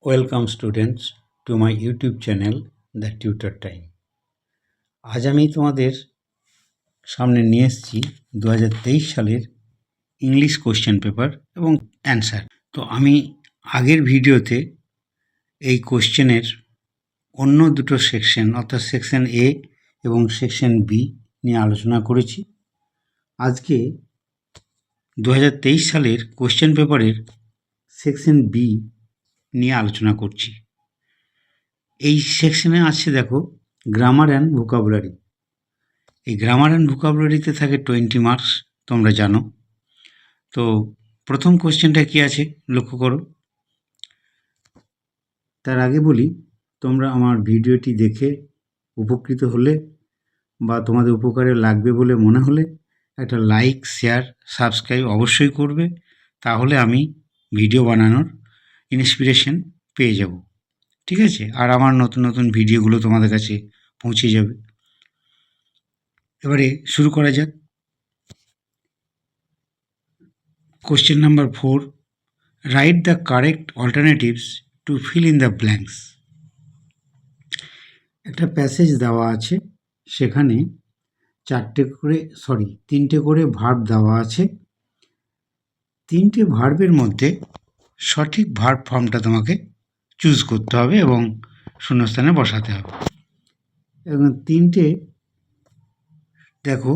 Welcome students to my YouTube channel the tutor time. আজ আমি তোমাদের সামনে নিয়ে এসেছি 2023 সালের ইংলিশ কোশ্চেন পেপার এবং অ্যান্সার। তো আমি আগের ভিডিওতে এই কোশ্চেনের অন্য দুটো সেকশন অর্থাৎ সেকশন এ এবং সেকশন বি নিয়ে আলোচনা করেছি। আজকে 2023 সালের কোশ্চেন পেপারের সেকশন বি নিয়ে আলোচনা করছি। এই সেকশনে আছে দেখো গ্রামার অ্যান্ড ভোকাবুলারি। এই গ্রামার অ্যান্ড ভোকাবুলারিতে থাকে 20 মার্কস, তোমরা জানো। তো প্রথম কোশ্চেনটা কি আছে লক্ষ্য করো। তার আগে বলি, তোমরা আমার ভিডিওটি দেখে উপকৃত হলে বা তোমাদের উপকারে লাগবে বলে মনে হলে একটা লাইক, শেয়ার, সাবস্ক্রাইব অবশ্যই করবে, তাহলে আমি ভিডিও বানানোর ইন্সপিরেশন পেয়ে যাব। ঠিক আছে? আর আমার নতুন নতুন ভিডিওগুলো তোমাদের কাছে পৌঁছে যাবে। এবারে শুরু করা যাক। Question number 4, write the correct alternatives to fill in the blanks. একটা প্যাসেজ দেওয়া আছে, সেখানে তিনটে করে ভার্ব দেওয়া আছে। তিনটে ভার্বের মধ্যে সঠিক ভার্ব ফর্মটা তোমাকে চুজ করতে হবে এবং শূন্যস্থানে বসাতে হবে। এবং তিনটে দেখো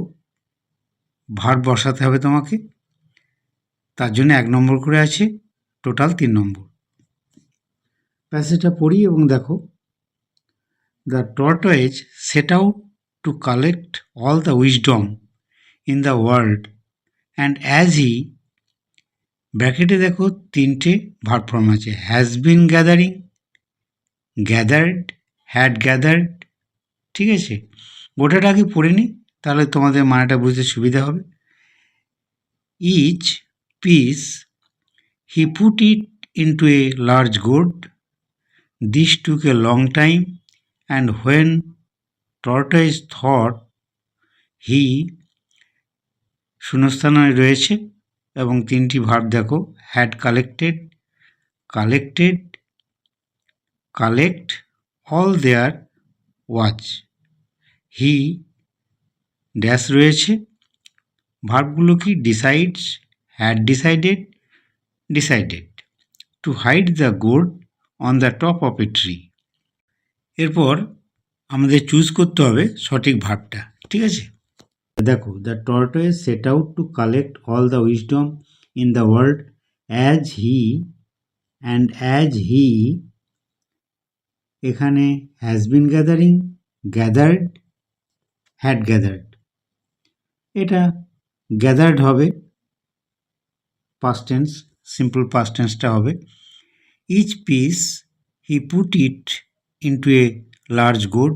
ভার্ব বসাতে হবে তোমাকে, তার জন্য 1 নম্বর করে আছে, টোটাল 3 নম্বর। প্যাসেজটা পড়ি এবং দেখো, the tortoise set out to collect all the wisdom in the world and as he, ব্র্যাকেটে দেখো তিনটে ভার্ব ফর্ম আছে, has been gathering, gathered, had gathered. ঠিক আছে, গোটাটা আগে পড়ে নিই, তাহলে তোমাদের মানেটা বুঝতে সুবিধা হবে। Each piece he put it into a large gourd, this took a long time, and when tortoise thought he, শূন্যস্থানে রয়েছে এবং তিনটি ভার্ব দেখো, had collected, collected, collect all their watch, he dash রয়েছে। ভার্বগুলো কি? Decides, had decided, decided, to hide the gourd on the top of a tree. এরপর আমাদের চুজ করতে হবে সঠিক ভার্বটা। ঠিক আছে, দেখো, the tortoise set out to collect all the wisdom in the world as he, and as he, এখানে has been gathering, gathered, had gathered. এটা গ্যাদার্ড হবে, পাস্ট টেন্স, সিম্পল পাস্ট টেন্সটা হবে। Each piece he put it into a large gourd,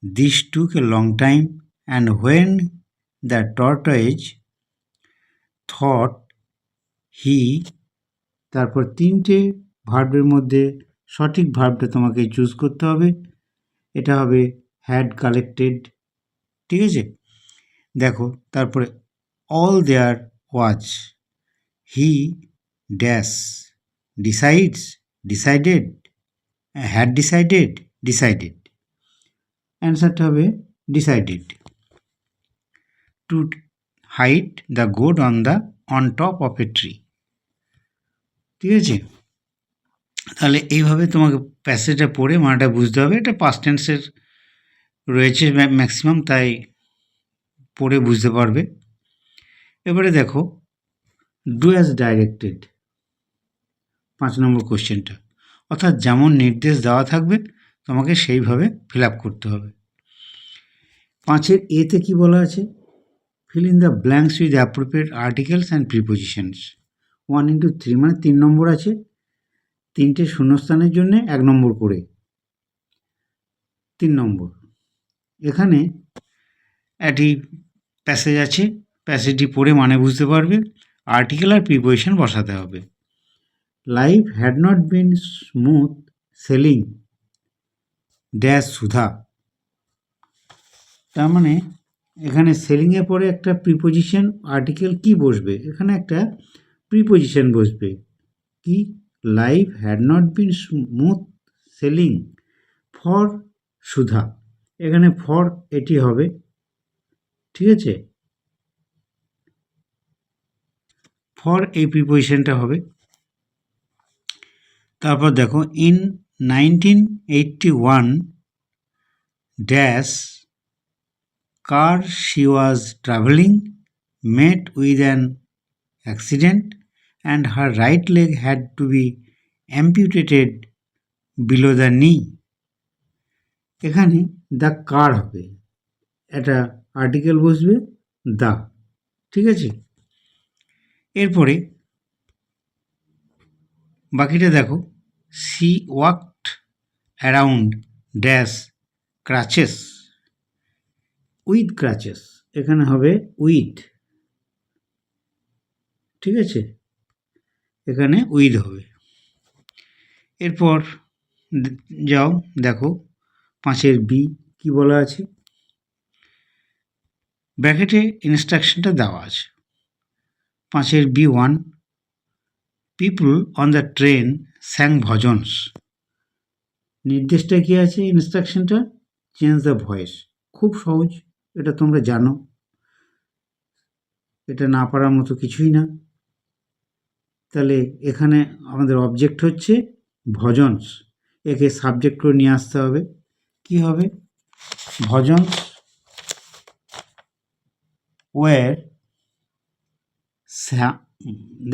this took a long time, and when the tortoise thought he, তারপর তিনটে ভার্বের মধ্যে সঠিক ভার্বটা তোমাকে চুজ করতে হবে। এটা হবে হ্যাড কালেক্টেড। ঠিক আছে, দেখো তারপরে all their watch, he dash, decides, decided, had decided, decided. অ্যান্সারটা হবে decided, to hide the gourd on top of a tree. ঠিক আছে, তাহলে এইভাবে তোমাকে প্যাসেজটা পড়ে মানেটা বুঝতে হবে। এটা পাস্ট টেন্সের রয়েছে ম্যাক্সিমাম, তাই পড়ে বুঝতে পারবে। এবারে দেখো, ডু অ্যাজ ডাইরেক্টেড, 5 নম্বর কোশ্চেনটা, অর্থাৎ যেমন নির্দেশ দেওয়া থাকবে তোমাকে সেইভাবে ফিল আপ করতে হবে। 5-এর এতে কি বলা আছে? Fill in the blanks with appropriate articles and prepositions. 1 × 3 মানে 3 নম্বর আছে, তিনটে শূন্যস্থানের জন্য 1 নম্বর করে, 3 নম্বর। এখানে একটি প্যাসেজ আছে, প্যাসেজটি পড়ে মানে বুঝতে পারবে। আর্টিকেল আর প্রিপোজিশন বসাতে হবে। Life had not been smooth sailing dash Sudha, তার মানে এখানে সেলিংয়ের পরে একটা প্রিপোজিশন আর্টিকেল কি বসবে? এখানে একটা প্রিপোজিশন বসবে, কি? Life had not been smooth sailing for Sudha. এখানে ফর এটি হবে, ঠিক আছে, ফর এই প্রিপোজিশনটা হবে। তারপর দেখো, in 1981 dash car she was traveling met with an accident and her right leg had to be amputated below the knee. এখানে দ্য কার হবে, একটা আর্টিকেল বসবে দ্য, ঠিক আছে। এরপরে বাকিটা দেখো, she walked around dash crutches with crutches, এখানে হবে উইথ, ঠিক আছে, এখানে উইথ হবে। এরপর যাও দেখো 5 বি কি বলা আছে, ব্র্যাকেটে ইনস্ট্রাকশনটা দেওয়া আছে। 5 B1, people on the train sang bhajans. নির্দেশটা কি আছে, ইনস্ট্রাকশনটা চেঞ্জ দ্য ভয়েস। খুব সহজ, এটা তোমরা জানো, এটা না পারার মতো কিছুই না। তাহলে এখানে আমাদের অবজেক্ট হচ্ছে ভজনস, একে সাবজেক্ট করে নিয়ে আসতে হবে। কি হবে, ভজনস ওয়ার,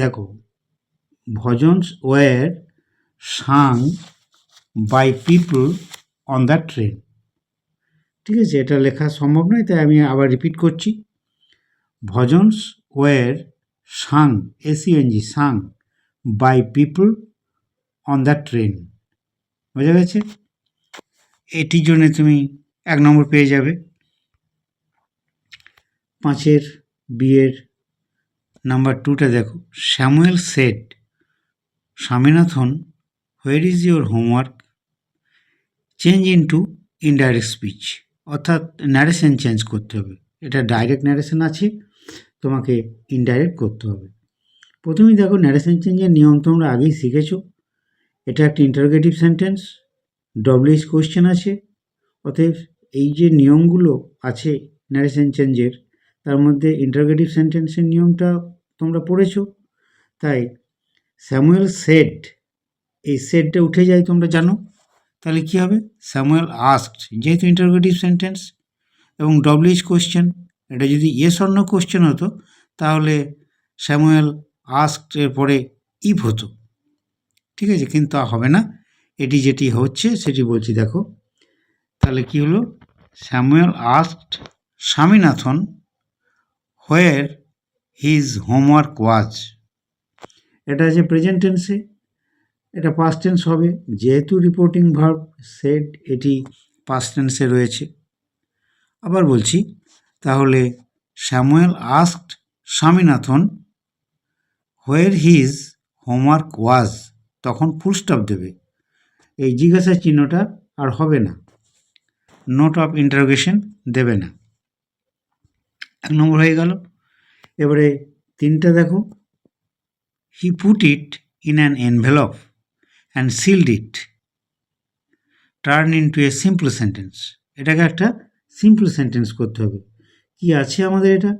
দেখো bhajans were sung by people on the train, ঠিক আছে, এটা লেখা সম্ভব নয়, তাই আমি আবার রিপিট করছি। Bhajans were sung, SUNG, sung by people on the train. বোঝা গেছে? এটির জন্য তুমি 1 নম্বর পেয়ে যাবে। 5 বিয়ের নাম্বার 2টা দেখো, Samuel said Swaminathan where is your homework, change into indirect speech, অর্থাৎ ন্যারেশন চেঞ্জ করতে হবে। এটা ডাইরেক্ট ন্যারেশন আছে, তোমাকে ইনডাইরেক্ট করতে হবে। প্রথমেই দেখো, ন্যারেশন চেঞ্জের নিয়ম তোমরা আগেই শিখেছো। এটা একটা ইন্টারোগেটিভ সেন্টেন্স, WH কোয়েশ্চেন আছে, অতএব এই যে নিয়মগুলো আছে ন্যারেশন চেঞ্জের, তার মধ্যে ইন্টারোগেটিভ সেন্টেন্সের নিয়মটা তোমরা পড়েছো। তাই স্যামুয়েল সেড, এই সেডটা উঠে যায় তোমরা জানো। তাহলে কি হবে, স্যামুয়েল আস্কড, যেহেতু ইন্টারোগেটিভ সেন্টেন্স এবং WH কোয়েশ্চেন, এটা যদি ইয়েস অর নো কোয়েশ্চেন হতো তাহলে স্যামুয়েল আস্কড এর পরে ইফ হতো, ঠিক আছে, কিন্তু তা হবে না। এটি যেটি হচ্ছে সেটি বলছি দেখো। তাহলে কি হলো, স্যামুয়েল আস্কড স্বামীনাথন হোয়ার হিজ হোমওয়ার্ক ওয়াজ। এটা আছে প্রেজেন্ট টেন্সে, এটা পাস্ট টেন্স হবে, যেহেতু রিপোর্টিং ভার্ব সেড এটি পাস্ট টেন্সে রয়েছে। আবার বলছি, তাহলে স্যামুয়েল আস্কড স্বামীনাথন হোয়ার হিজ হোমওয়ার্ক ওয়াজ, তখন ফুল স্টপ দেবে, এই জিজ্ঞাসা চিহ্নটা আর হবে না, নোট অফ ইন্টারোগেশন দেবে না। 1 নম্বর হয়ে গেল। এবারে 3টা দেখো, he put it in an envelope and sealed it, turn into a simple sentence. এটাকে একটা সিম্পল সেন্টেন্স করতে হবে। কি আছে আমাদের এটা,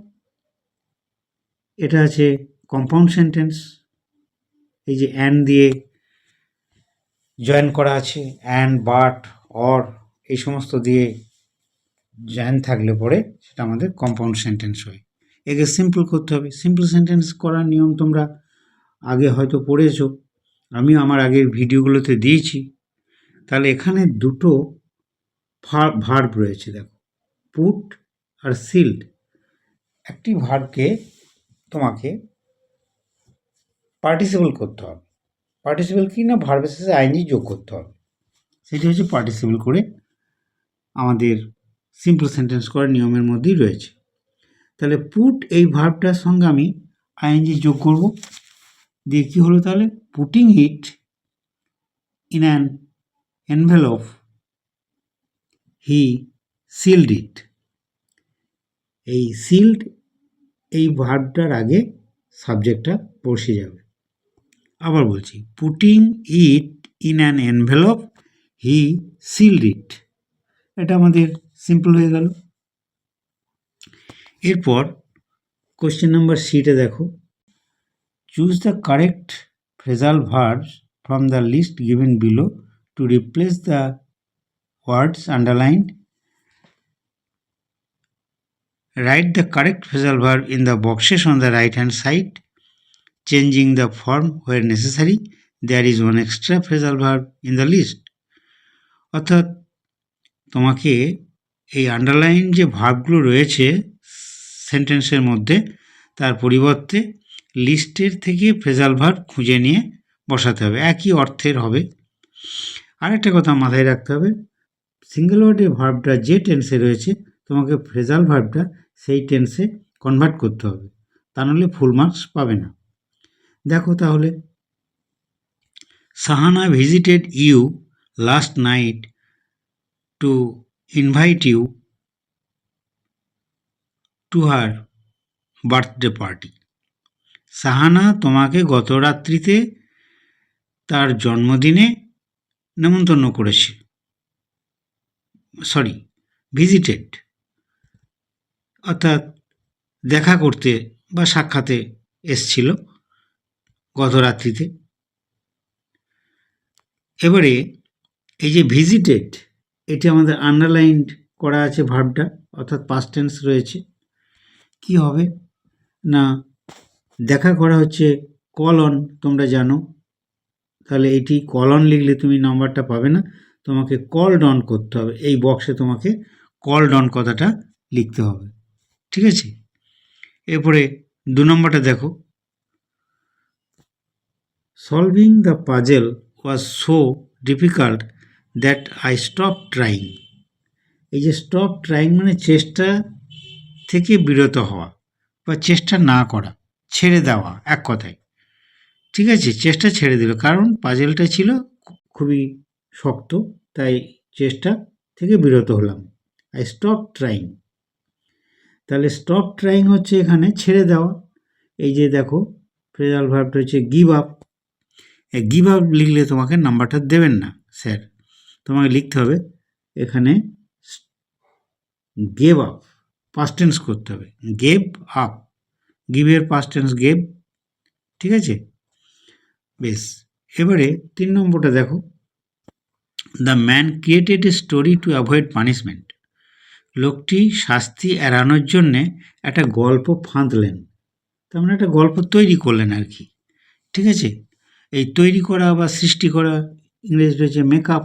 এটা আছে কম্পাউন্ড সেন্টেন্স, এই যে অ্যান্ড দিয়ে জয়েন করা আছে, অ্যান্ড, বাট, অর, এই সমস্ত দিয়ে জয়েন থাকলে পরে সেটা আমাদের কম্পাউন্ড সেন্টেন্স হয়। একে সিম্পল করতে হবে। সিম্পল সেন্টেন্স করার নিয়ম তোমরা আগে হয়তো পড়েছো, আমিও আমার আগের ভিডিওগুলোতে দিয়েছি। তাহলে এখানে দুটো ভার্ব রয়েছে, দেখো, পুট আর সিল্ড। একটি ভার্বকে তোমাকে পার্টিসিপল করতে হবে। পার্টিসিপল কি না, ভার্বের শেষে আইএনজি যোগ করতে হবে, সেটি হচ্ছে পার্টিসিপল করে আমাদের সিম্পল সেন্টেন্স করার নিয়মের মধ্যেই রয়েছে। তাহলে পুট এই ভার্বটার সঙ্গে আমি আইএনজি যোগ করব, দিয়ে কী হলো, তাহলে putting it in an envelope he sealed it. এই সিল্ড এই ভার্বটার আগে সাবজেক্টটা বসে যাবে। আবার বলছি, putting it in an envelope he sealed it. এটা আমাদের সিম্পল হয়ে গেল। এরপর কোশ্চেন নাম্বার সিটা দেখো, choose the correct phrasal verbs from the list given below to replace the words underlined. Write the correct phrasal verb in the boxes on the right hand side, changing the form where necessary. There is one extra phrasal verb in the list. অর্থাৎ তোমাকে এই underline যে ভার্বগুলো রয়েছে সেন্টেন্সের মধ্যে তার পরিবর্তে লিস্টের থেকে ফ্রেজাল ভার্ব খুঁজে নিয়ে বসাতে হবে, একই অর্থের হবে। আরেকটা কথা মাথায় রাখতে হবে, সিঙ্গেল ওয়ার্ডের ভার্বটা যে টেন্সে রয়েছে তোমাকে ফ্রেজাল ভার্বটা সেই টেন্সে কনভার্ট করতে হবে, তা নাহলে ফুল মার্কস পাবে না। দেখো তাহলে, Sahana visited you last night to invite you to her birthday party. Sahana তোমাকে গত রাত্রিতে তার জন্মদিনে নেমন্তন্ন করেছে, ভিজিটেড অর্থাৎ দেখা করতে বা সাক্ষাতে এসছিল গত রাত্রিতে। এবারে এই যে ভিজিটেড, এটি আমাদের আন্ডারলাইন্ড করা আছে ভার্বটা, অর্থাৎ পাস্ট টেন্স রয়েছে। কি হবে না, দেখা করা হচ্ছে কলন, তোমরা জানো, তাহলে এটি কলন লিখলে তুমি নাম্বারটা পাবে না, তোমাকে কলড অন করতে হবে, এই বক্সে তোমাকে কলড অন কথাটা লিখতে হবে, ঠিক আছে। এরপরে 2 নম্বরটা দেখো, solving the puzzle was so difficult that I stop trying. এই যে স্টপ ট্রাইং মানে চেষ্টা থেকে বিরত হওয়া বা চেষ্টা না করা, ছেড়ে দেওয়া এক কথায়, ঠিক আছে। চেষ্টা ছেড়ে দিল কারণ পাজেলটা ছিল খুবই শক্ত, তাই চেষ্টা থেকে বিরত হলাম, আই স্টপ ট্রাইং। তাহলে স্টপ ট্রাইং হচ্ছে এখানে ছেড়ে দেওয়া। এই যে দেখো ফ্রেজাল ভার্বটা হচ্ছে গিভ আপ। গিভ আপ লিখলে তোমাকে নাম্বারটা দেবেন না স্যার, তোমাকে লিখতে হবে এখানে গেভ আপ, পাস্ট টেন্স করতে হবে, গেভ আপ, গিভের পাস্ট টেন্স গেভ, ঠিক আছে। বেশ, এবারে 3 নম্বরটা দেখো, the man created a story to avoid punishment. লোকটি শাস্তি এড়ানোর জন্যে একটা গল্প ফাঁদলেন, তার মানে একটা গল্প তৈরি করলেন আর কি, ঠিক আছে। এই তৈরি করা বা সৃষ্টি করা ইংরেজি রয়েছে মেকআপ,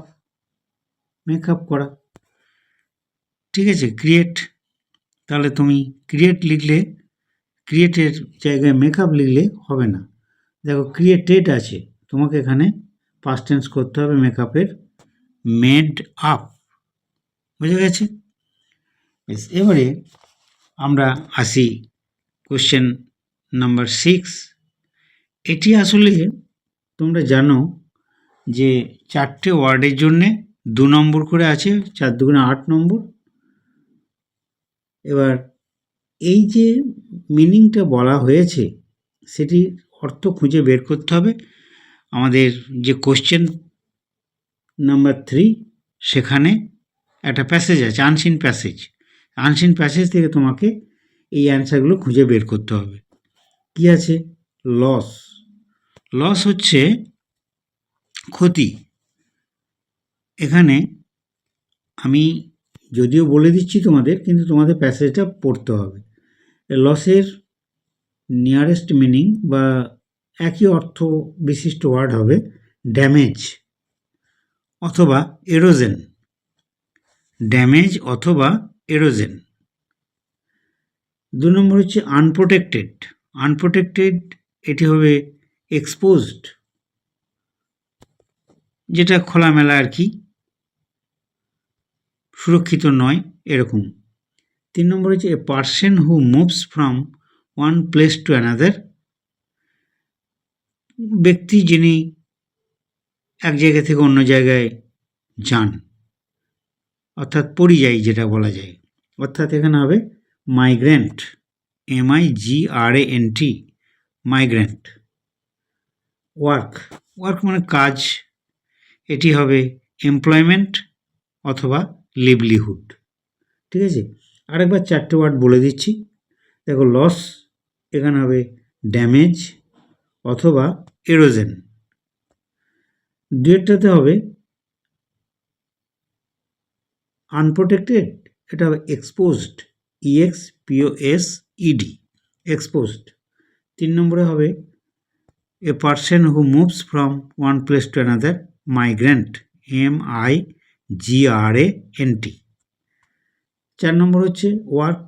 মেকআপ করা, ঠিক আছে। ক্রিয়েট, তাহলে তুমি ক্রিয়েট লিখলে, ক্রিয়েটের জায়গায় মেকআপ লিখলে হবে না। দেখো ক্রিয়েটেড আছে, তোমাকে এখানে পাস্ট টেন্স করতে হবে মেকআপের, মেড আপ, বুঝে গেছে। এবারে আমরা আসি কোশ্চেন নাম্বার 6। এটি আসলে তোমরা জানো যে 4টে ওয়ার্ডের জন্যে 2 নম্বর করে আছে, 4 দুগুণে 8 নম্বর। এবার এই যে মিনিংটা বলা হয়েছে সেটির অর্থ খুঁজে বের করতে হবে। আমাদের যে কোশ্চেন নাম্বার 3 সেখানে একটা প্যাসেজ আছে, আনসিন প্যাসেজ, আনসিন প্যাসেজ থেকে তোমাকে এই অ্যান্সারগুলো খুঁজে বের করতে হবে। কি আছে, লস, লস হচ্ছে ক্ষতি। এখানে আমি যদিও বলে দিচ্ছি তোমাদের, কিন্তু তোমাদের প্যাসেজটা পড়তে হবে। লসের নিয়ারেস্ট মিনিং বা একই অর্থ বিশিষ্ট ওয়ার্ড হবে ড্যামেজ অথবা এরোজেন, ড্যামেজ অথবা এরোজেন। 2 নম্বর হচ্ছে আনপ্রোটেক্টেড, আনপ্রোটেক্টেড এটি হবে এক্সপোজড, যেটা খোলামেলা আর কি, সুরক্ষিত নয় এরকম। 3 নম্বর হচ্ছে a person who moves from one place to another, ব্যক্তি যিনি এক জায়গা থেকে অন্য জায়গায় যান, অর্থাৎ পরিযায়ী যেটা বলা যায়, অর্থাৎ এখানে হবে migrant, MIGRANT, migrant. Work, work মানে কাজ, এটি হবে এমপ্লয়মেন্ট অথবা লিভলিহুড। ঠিক আছে, আরেকবার 4টে ওয়ার্ড বলে দিচ্ছি। দেখো, লস এখানে হবে ড্যামেজ অথবা এরোজেন। দুয়েরটাতে হবে আনপ্রোটেক্টেড, এটা হবে এক্সপোজড, EXPOSED, এক্সপোজড। 3 নম্বরে হবে a person who moves from one place to another, migrant, MIGRANT। 4 নম্বর হচ্ছে ওয়ার্ক,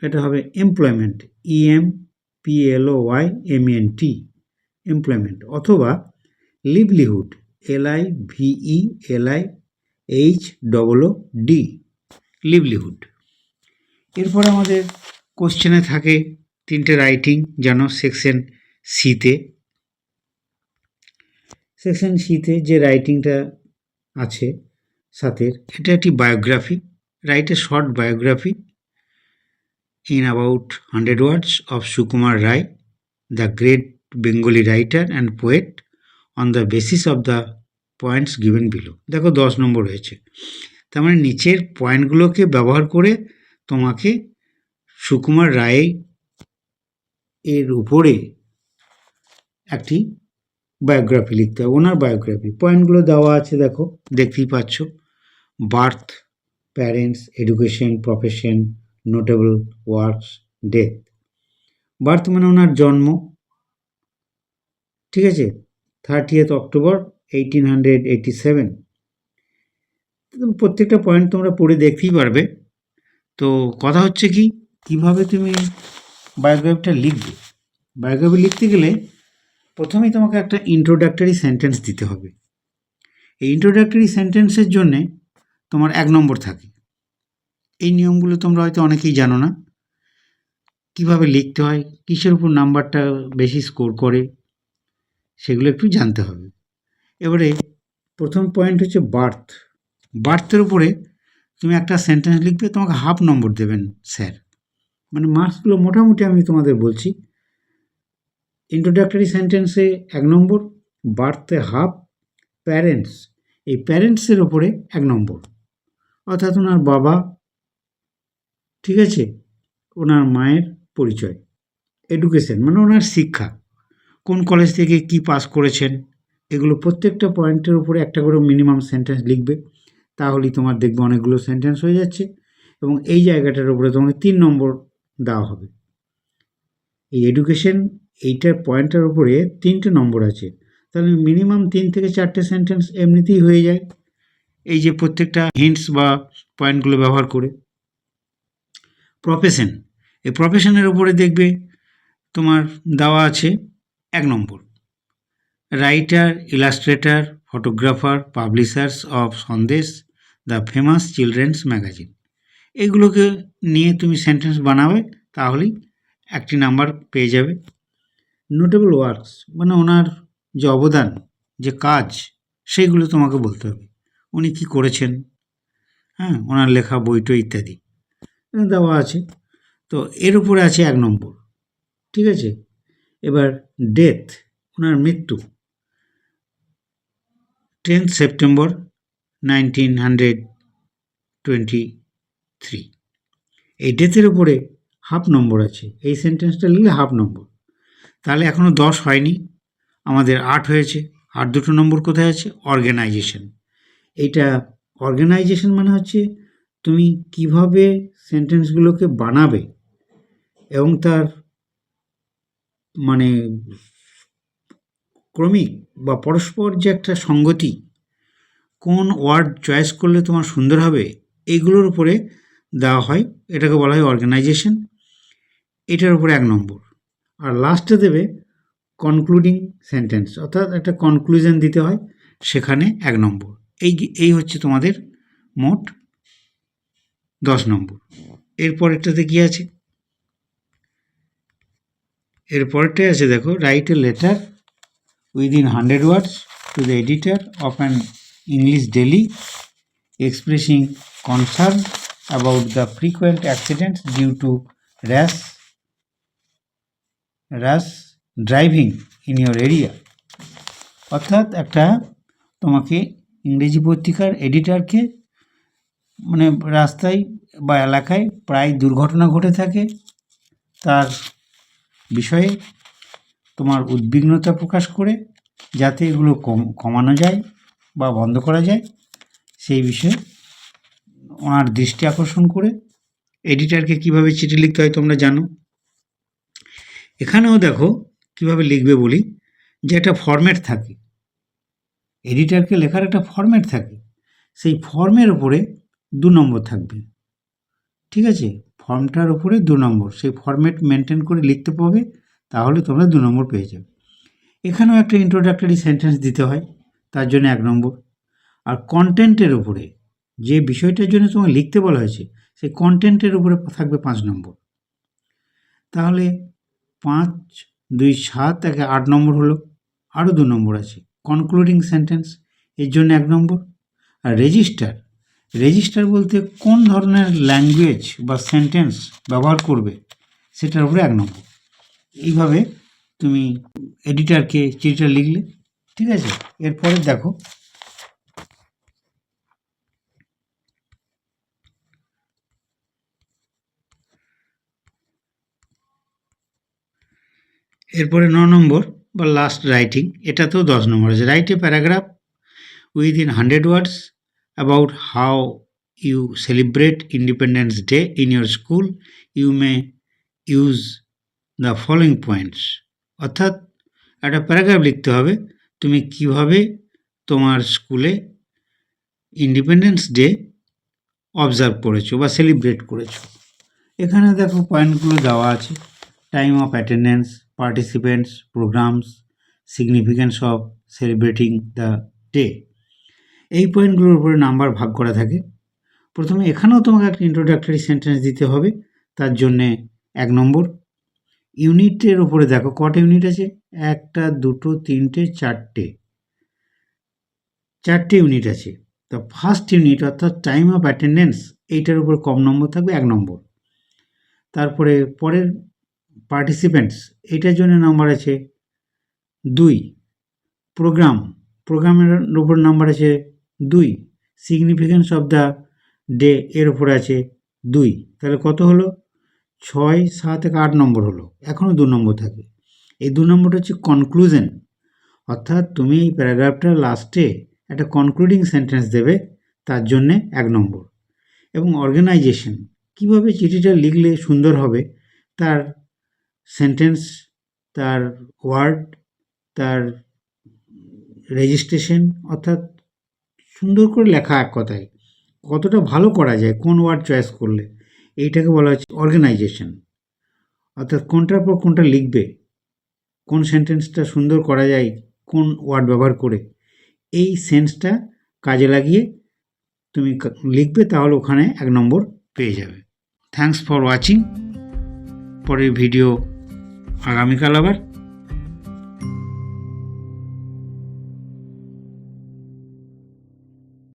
এটা হবে এমপ্লয়মেন্ট, EMPLOYMENT, এমপ্লয়মেন্ট, অথবা লিভলিহুড, LIVELIHOOD, লিভলিহুড। এরপর আমাদের কোশ্চেনে থাকে 3টে রাইটিং, যেন সেকশন সিতে। সেকশন সিতে যে রাইটিংটা আছে সাথের, এটা একটি biography, write a short biography in about 100 words of Sukumar Rai, the great Bengali writer and poet, on the basis of the points given below। দেখো 10 নম্বর হয়েছে, তার মানে নিচের পয়েন্টগুলোকে ব্যবহার করে তোমাকে সুকুমার রায় এর উপরে একটি বায়োগ্রাফি লিখতে হবে, ওনার বায়োগ্রাফি। পয়েন্টগুলো দেওয়া আছে, দেখো, দেখতেই পাচ্ছ। Birth, parents, education, profession, notable works, death. Birth মানে ওনার জন্ম, ঠিক আছে, 30th অক্টোবর 1887। প্রত্যেকটা পয়েন্ট তোমরা পড়ে দেখতেই পারবে। তো কথা হচ্ছে কি, কিভাবে তুমি বায়োগ্রাফিটা লিখবে। বায়োগ্রাফি লিখতে গেলে প্রথমেই তোমাকে একটা ইন্ট্রোডাক্টরি সেন্টেন্স দিতে হবে। এই ইন্ট্রোডাক্টরি সেন্টেন্সের জন্যে তোমার 1 নম্বর থাকে। এই নিয়মগুলো তোমরা হয়তো অনেকেই জানো না, কিভাবে লিখতে হয়, কিসের উপর নাম্বারটা বেশি স্কোর করে, সেগুলো একটু জানতে হবে। এবারে প্রথম পয়েন্ট হচ্ছে বার্থ। বার্থের উপরে তুমি একটা সেন্টেন্স লিখবে, তোমাকে 1/2 নম্বর দেবেন স্যার, মানে মার্কসগুলো মোটামুটি আমি তোমাদের বলছি। ইন্ট্রোডাক্টরি সেন্টেন্সে 1 নম্বর, বার্থে 1/2, প্যারেন্টস, এই প্যারেন্টসের ওপরে 1 নম্বর, অর্থাৎ ওনার বাবা, ঠিক আছে, ওনার মায়ের পরিচয়। এডুকেশন মানে ওনার শিক্ষা, কোন কলেজ থেকে কি পাস করেছেন, এগুলো প্রত্যেকটা পয়েন্টের উপরে একটা করে মিনিমাম সেন্টেন্স লিখবে, তাহলেই তোমার দেখবে অনেকগুলো সেন্টেন্স হয়ে যাচ্ছে। এবং এই জায়গাটার উপরে তোমাকে 3 নম্বর দেওয়া হবে। এই এডুকেশন এইটার পয়েন্টের উপরে 3টে নম্বর আছে, তাহলে মিনিমাম 3 থেকে 4টে সেন্টেন্স এমনিতেই হয়ে যায়, এই যে প্রত্যেকটা হিন্টস বা পয়েন্টগুলো ব্যবহার করে। প্রফেশন, এই প্রফেশনের উপরে দেখবে তোমার দেওয়া আছে 1 নম্বর, writer, illustrator, photographer, publishers of Sandesh, the famous children's magazine. এগুলোকে নিয়ে তুমি সেন্টেন্স বানাবে, তাহলেই 1টি নাম্বার পেয়ে যাবে। নোটেবল ওয়ার্কস মানে ওনার যে অবদান, যে কাজ, সেইগুলো তোমাকে বলতে হবে, উনি কি করেছেন, হ্যাঁ, ওনার লেখা বইটই ইত্যাদি দেওয়া আছে। তো এর উপরে আছে 1 নম্বর, ঠিক আছে। এবার ডেথ, ওনার মৃত্যু, 10th সেপ্টেম্বর 1923। এই ডেথের উপরে 1/2 নম্বর আছে, এই সেন্টেন্সটা লিখলে 1/2 নম্বর। তাহলে এখনও 10 হয়নি, আমাদের 8 হয়েছে। আর 2টো নম্বর কোথায় আছে? অর্গানাইজেশন। এইটা অর্গানাইজেশন মানে হচ্ছে তুমি কিভাবে সেন্টেন্সগুলোকে বানাবে এবং তার মানে ক্রমিক বা পরস্পর যে একটা সঙ্গতি, কোন ওয়ার্ড চয়েস করলে তোমার সুন্দর হবে, এইগুলোর উপরে দেওয়া হয়, এটাকে বলা হয় অর্গানাইজেশন। এটার উপরে 1 নম্বর। আর লাস্টে দেবে কনক্লুডিং সেন্টেন্স, অর্থাৎ একটা কনক্লুশন দিতে হয়, সেখানে 1 নম্বর। এই হচ্ছে তোমাদের মোট 10 নম্বর। এরপরেরটাতে কি আছে? এরপরেরটাই আছে, দেখো, write a letter within 100 words to the editor of an English daily expressing concern about the frequent accidents due to rash driving in your area. অর্থাৎ একটা তোমাকে ইংরেজি পত্রিকার এডিটরকে মানে রাস্তায় বা এলাকায় প্রায় দুর্ঘটনা ঘটে থাকে, তার বিষয়ে তোমার উদ্বিগ্নতা প্রকাশ করে যাতে এগুলো কমানো যায় বা বন্ধ করা যায় সেই বিষয়ে ওনার দৃষ্টি আকর্ষণ করে এডিটরকে কিভাবে চিঠি লিখতে হয় তোমরা জানো। এখানেও দেখো কিভাবে লিখবে বলি, যে একটা ফরম্যাট থাকে, এডিটরকে লেখার একটা ফরম্যাট থাকে, সেই ফর্মের ওপরে 2 নম্বর থাকবে, ঠিক আছে? ফর্মটার ওপরে 2 নম্বর, সেই ফরম্যাট মেনটেন করে লিখতে পাবে, তাহলে তোমরা 2 নম্বর পেয়ে যাবে। এখানেও একটা ইন্ট্রোডাক্টরি সেন্টেন্স দিতে হয়, তার জন্য 1 নম্বর। আর কন্টেন্টের উপরে যে বিষয়টার জন্য তোমাকে লিখতে বলা হয়েছে সেই কন্টেন্টের উপরে থাকবে 5 নম্বর। তাহলে 5, 2, 7, 1, 8 নম্বর হলো। আরও 2 নম্বর আছে কনক্লুডিং সেন্টেন্স, এর জন্য 1 নম্বর। আর রেজিস্টার বলতে কোন ধরনের ল্যাঙ্গুয়েজ বা সেন্টেন্স ব্যবহার করবে সেটার উপরে 1 নম্বর। এইভাবে তুমি এডিটরকে চিঠিটা লিখলে, ঠিক আছে? এরপরে দেখো এরপরে 9 নম্বর বা লাস্ট রাইটিং, এটাতেও 10 নম্বর আছে। Write a paragraph within 100 words about how you celebrate Independence Day in your school, you may use the following points. অর্থাৎ একটা প্যারাগ্রাফ লিখতে হবে তুমি কিভাবে তোমার স্কুলে ইন্ডিপেন্ডেন্স ডে অবজার্ভ করেছো বা সেলিব্রেট করেছো। এখানে দেখো পয়েন্টগুলো দেওয়া আছে, time of attendance, participants, programs, significance of celebrating the day. এই পয়েন্টগুলোর উপরে নাম্বার ভাগ করা থাকে। প্রথমে এখানেও তোমাকে একটা ইন্ট্রোডাক্টরি সেন্টেন্স দিতে হবে, তার জন্যে 1 নম্বর। ইউনিটের উপরে দেখো কটা ইউনিট আছে, 1, 2, 3, 4টে ইউনিট আছে। তো ফার্স্ট ইউনিট অর্থাৎ টাইম অফ অ্যাটেন্ডেন্স, এইটার উপর কম নম্বর থাকবে, 1 নম্বর। তারপরে পরের পার্টিসিপেন্টস, এইটার জন্য নাম্বার আছে 2। প্রোগ্রামের উপর নাম্বার আছে 2। সিগনিফিকেন্স অফ দ্য ডে এর উপর আছে 2। তাহলে কত হলো? 6, 7, 8 নম্বর হলো। এখনও 2 নম্বর থাকে। এই 2 নম্বরটা হচ্ছে কনক্লুশন, অর্থাৎ তুমি এই প্যারাগ্রাফটার লাস্টে একটা কনক্লুডিং সেন্টেন্স দেবে, তার জন্যে 1 নম্বর। এবং অর্গানাইজেশন, কীভাবে চিঠিটা লিখলে সুন্দর হবে, তার সেন্টেন্স, তার ওয়ার্ড, তার রেজিস্ট্রেশন, অর্থাৎ সুন্দর করে লেখা, এক কথায় কতটা ভালো করা যায়, কোন ওয়ার্ড চয়েস করলে, এইটাকে বলা হচ্ছে অর্গানাইজেশন। অর্থাৎ কোনটার পর কোনটা লিখবে, কোন সেন্টেন্সটা সুন্দর করা যায় কোন ওয়ার্ড ব্যবহার করে, এই সেন্সটা কাজে লাগিয়ে তুমি লিখবে, তাহলে ওখানে 1 নম্বর পেয়ে যাবে। Thanks for watching. পরের ভিডিও আগামীকাল আবার।